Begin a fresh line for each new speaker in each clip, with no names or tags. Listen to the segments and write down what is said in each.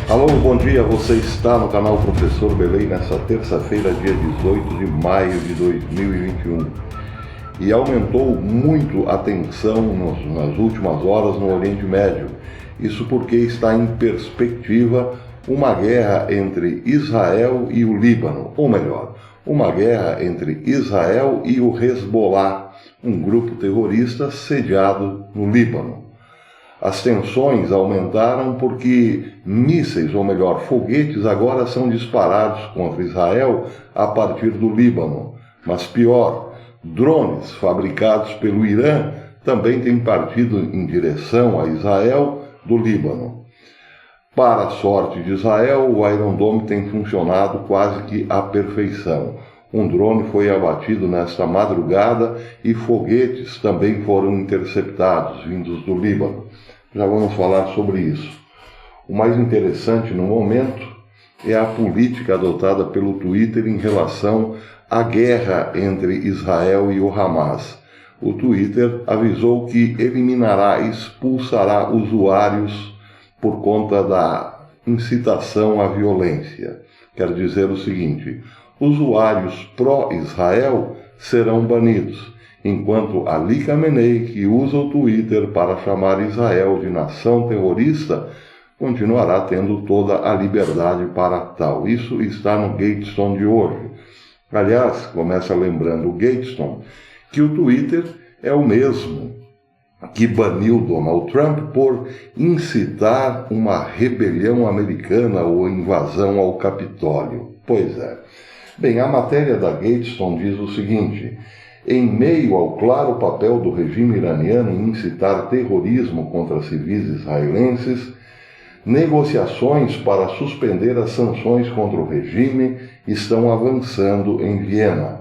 Alô, bom dia, você está no canal Professor Belém nessa terça-feira, dia 18 de maio de 2021. E aumentou muito a tensão nas últimas horas no Oriente Médio. Isso porque está em perspectiva uma guerra entre Israel e o Líbano, ou melhor, uma guerra entre Israel e o Hezbollah, um grupo terrorista sediado no Líbano. As tensões aumentaram porque mísseis, ou melhor, foguetes, agora são disparados contra Israel a partir do Líbano. Mas pior, drones fabricados pelo Irã também têm partido em direção a Israel do Líbano. Para a sorte de Israel, o Iron Dome tem funcionado quase que à perfeição. Um drone foi abatido nesta madrugada e foguetes também foram interceptados, vindos do Líbano. Já vamos falar sobre isso. O mais interessante no momento é a política adotada pelo Twitter em relação à guerra entre Israel e o Hamas. O Twitter avisou que eliminará e expulsará usuários por conta da incitação à violência. Quer dizer o seguinte: usuários pró-Israel serão banidos, enquanto Ali Khamenei, que usa o Twitter para chamar Israel de nação terrorista, continuará tendo toda a liberdade para tal. Isso está no Gatestone de hoje. Aliás, começa lembrando o Gatestone que o Twitter é o mesmo que baniu Donald Trump por incitar uma rebelião americana ou invasão ao Capitólio. Pois é. Bem, a matéria da Gatestone diz o seguinte: em meio ao claro papel do regime iraniano em incitar terrorismo contra civis israelenses, negociações para suspender as sanções contra o regime estão avançando em Viena.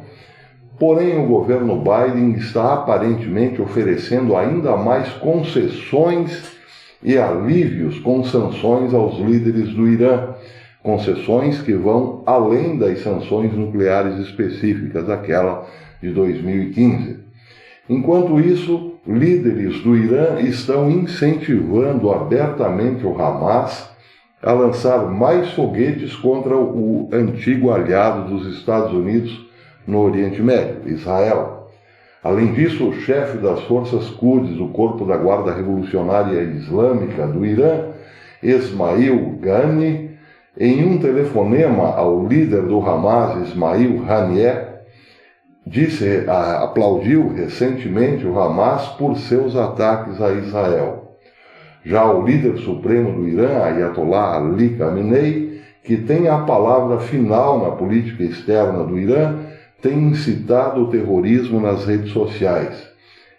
Porém, o governo Biden está aparentemente oferecendo ainda mais concessões e alívios com sanções aos líderes do Irã, concessões que vão além das sanções nucleares específicas, aquela de 2015. Enquanto isso, líderes do Irã estão incentivando abertamente o Hamas a lançar mais foguetes contra o antigo aliado dos Estados Unidos no Oriente Médio, Israel. Além disso, o chefe das forças curdes do Corpo da Guarda Revolucionária Islâmica do Irã, Esmail Ghani, em um telefonema ao líder do Hamas, Ismail Haniyeh, aplaudiu recentemente o Hamas por seus ataques a Israel. Já o líder supremo do Irã, Ayatollah Ali Khamenei, que tem a palavra final na política externa do Irã, tem incitado o terrorismo nas redes sociais.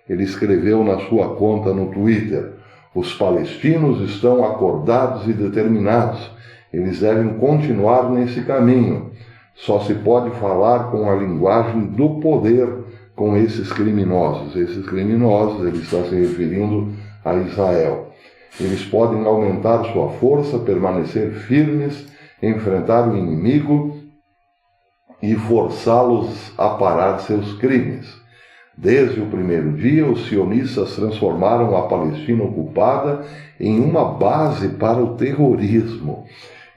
Ele escreveu na sua conta no Twitter: os palestinos estão acordados e determinados. Eles devem continuar nesse caminho. Só se pode falar com a linguagem do poder com esses criminosos. Esses criminosos, ele está se referindo a Israel. Eles podem aumentar sua força, permanecer firmes, enfrentar o inimigo e forçá-los a parar seus crimes. Desde o primeiro dia, os sionistas transformaram a Palestina ocupada em uma base para o terrorismo.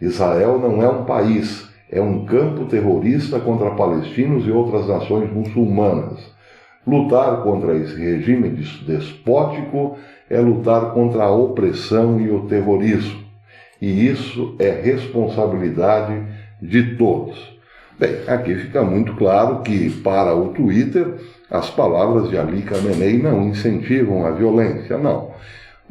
Israel não é um país, é um campo terrorista contra palestinos e outras nações muçulmanas. Lutar contra esse regime despótico é lutar contra a opressão e o terrorismo. E isso é responsabilidade de todos. Bem, aqui fica muito claro que, para o Twitter, as palavras de Ali Khamenei não incentivam a violência, não.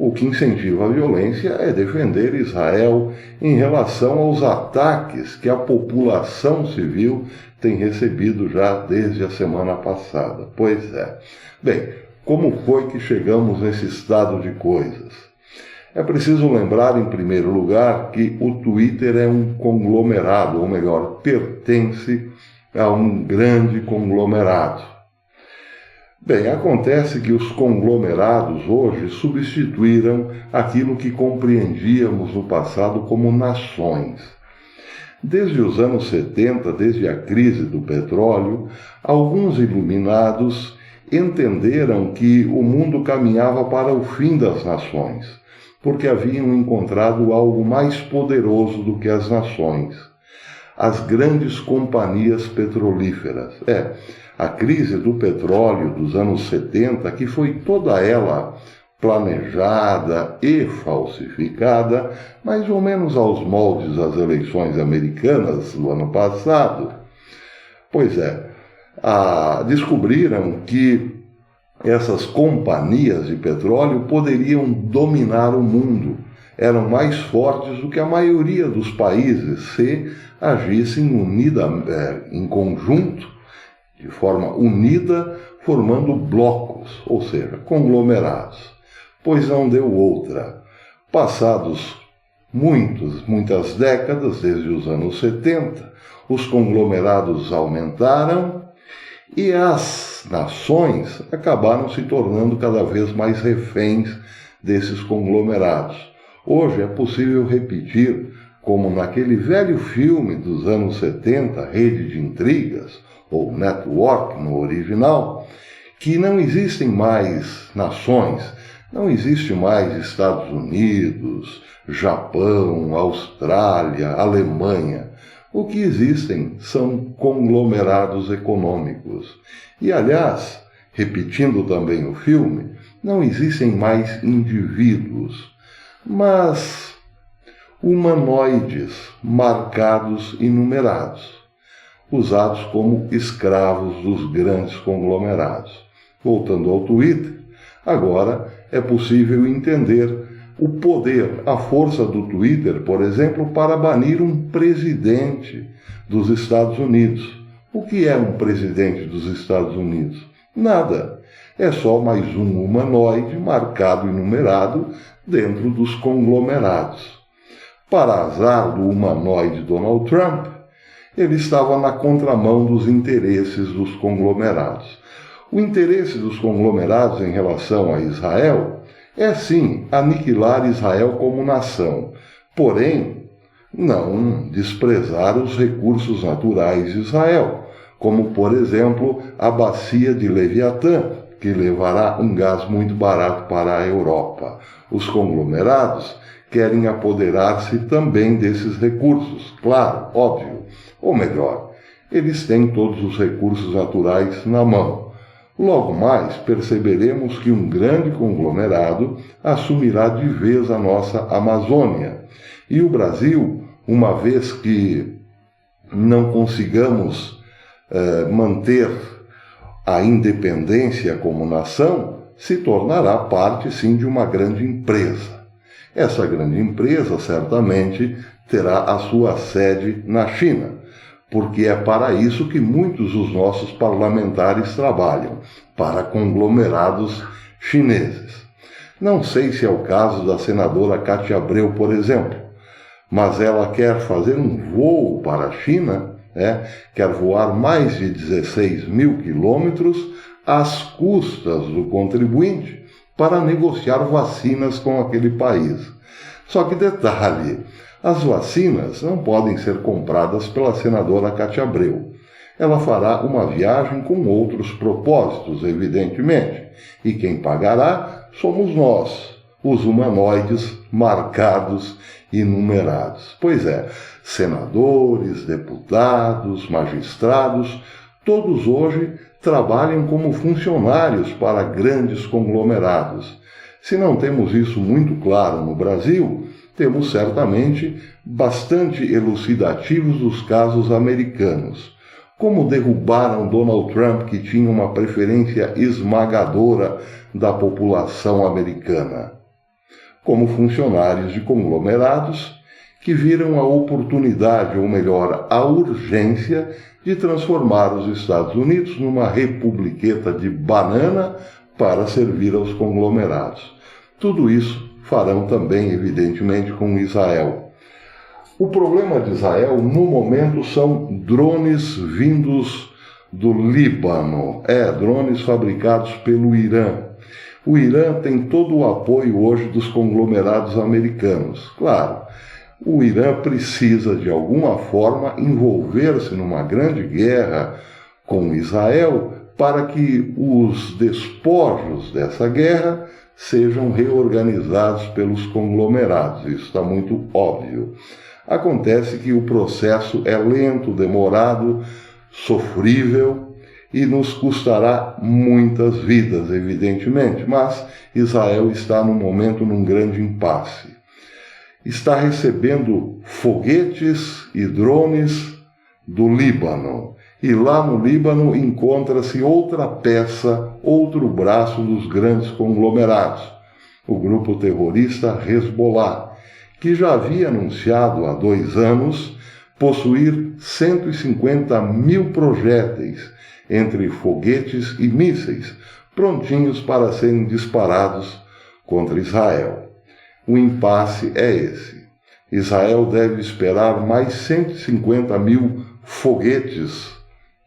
O que incentiva a violência é defender Israel em relação aos ataques que a população civil tem recebido já desde a semana passada. Pois é. Bem, como foi que chegamos nesse estado de coisas? É preciso lembrar, em primeiro lugar, que o Twitter é um conglomerado, ou melhor, pertence a um grande conglomerado. Bem, acontece que os conglomerados hoje substituíram aquilo que compreendíamos no passado como nações. Desde os anos 70, desde a crise do petróleo, alguns iluminados entenderam que o mundo caminhava para o fim das nações, porque haviam encontrado algo mais poderoso do que as nações: as grandes companhias petrolíferas. A crise do petróleo dos anos 70, que foi toda ela planejada e falsificada, mais ou menos aos moldes das eleições americanas do ano passado. Descobriram que essas companhias de petróleo poderiam dominar o mundo. Eram mais fortes do que a maioria dos países se agissem em conjunto, de forma unida, formando blocos, ou seja, conglomerados. Pois não deu outra. Passados muitas décadas, desde os anos 70, os conglomerados aumentaram e as nações acabaram se tornando cada vez mais reféns desses conglomerados. Hoje é possível repetir, como naquele velho filme dos anos 70, Rede de Intrigas, ou Network no original, que não existem mais nações, não existe mais Estados Unidos, Japão, Austrália, Alemanha. O que existem são conglomerados econômicos. E, aliás, repetindo também o filme, não existem mais indivíduos, mas humanoides marcados e numerados, usados como escravos dos grandes conglomerados. Voltando ao Twitter, agora é possível entender o poder, a força do Twitter, por exemplo, para banir um presidente dos Estados Unidos. O que é um presidente dos Estados Unidos? Nada. É só mais um humanoide marcado e numerado dentro dos conglomerados. Para azar do humanoide Donald Trump, ele estava na contramão dos interesses dos conglomerados. O interesse dos conglomerados em relação a Israel é, sim, aniquilar Israel como nação, porém, não desprezar os recursos naturais de Israel, como, por exemplo, a bacia de Leviatã, que levará um gás muito barato para a Europa. Os conglomerados querem apoderar-se também desses recursos, claro, óbvio. Ou melhor, eles têm todos os recursos naturais na mão. Logo mais, perceberemos que um grande conglomerado assumirá de vez a nossa Amazônia. E o Brasil, uma vez que não consigamos manter a independência como nação, se tornará parte, sim, de uma grande empresa. Essa grande empresa, certamente, terá a sua sede na China, porque é para isso que muitos dos nossos parlamentares trabalham, para conglomerados chineses. Não sei se é o caso da senadora Cátia Abreu, por exemplo, mas ela quer fazer um voo para a China, quer voar mais de 16 mil quilômetros às custas do contribuinte para negociar vacinas com aquele país. Só que detalhe, as vacinas não podem ser compradas pela senadora Cátia Abreu. Ela fará uma viagem com outros propósitos, evidentemente, e quem pagará somos nós, os humanoides marcados e numerados. Pois é, senadores, deputados, magistrados, todos hoje trabalham como funcionários para grandes conglomerados. Se não temos isso muito claro no Brasil, temos certamente bastante elucidativos dos casos americanos. Como derrubaram Donald Trump, que tinha uma preferência esmagadora da população americana. Como funcionários de conglomerados que viram a oportunidade, ou melhor, a urgência de transformar os Estados Unidos numa republiqueta de banana para servir aos conglomerados. Tudo isso farão também, evidentemente, com Israel. O problema de Israel, no momento, são drones vindos do Líbano. Drones fabricados pelo Irã. O Irã tem todo o apoio hoje dos conglomerados americanos. Claro, o Irã precisa, de alguma forma, envolver-se numa grande guerra com Israel para que os despojos dessa guerra sejam reorganizados pelos conglomerados. Isso está muito óbvio. Acontece que o processo é lento, demorado, sofrível e nos custará muitas vidas, evidentemente, mas Israel está no momento num grande impasse. Está recebendo foguetes e drones do Líbano. E lá no Líbano encontra-se outra peça, outro braço dos grandes conglomerados, o grupo terrorista Hezbollah, que já havia anunciado há 2 anos possuir 150 mil projéteis, entre foguetes e mísseis, prontinhos para serem disparados contra Israel. O impasse é esse. Israel deve esperar mais 150 mil foguetes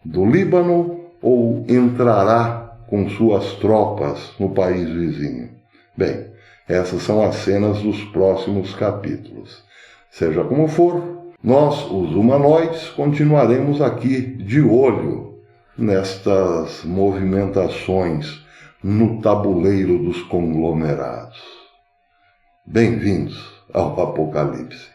do Líbano ou entrará com suas tropas no país vizinho? Bem, essas são as cenas dos próximos capítulos. Seja como for, nós, os humanoides, continuaremos aqui de olho nestas movimentações no tabuleiro dos conglomerados. Bem-vindos ao Apocalipse.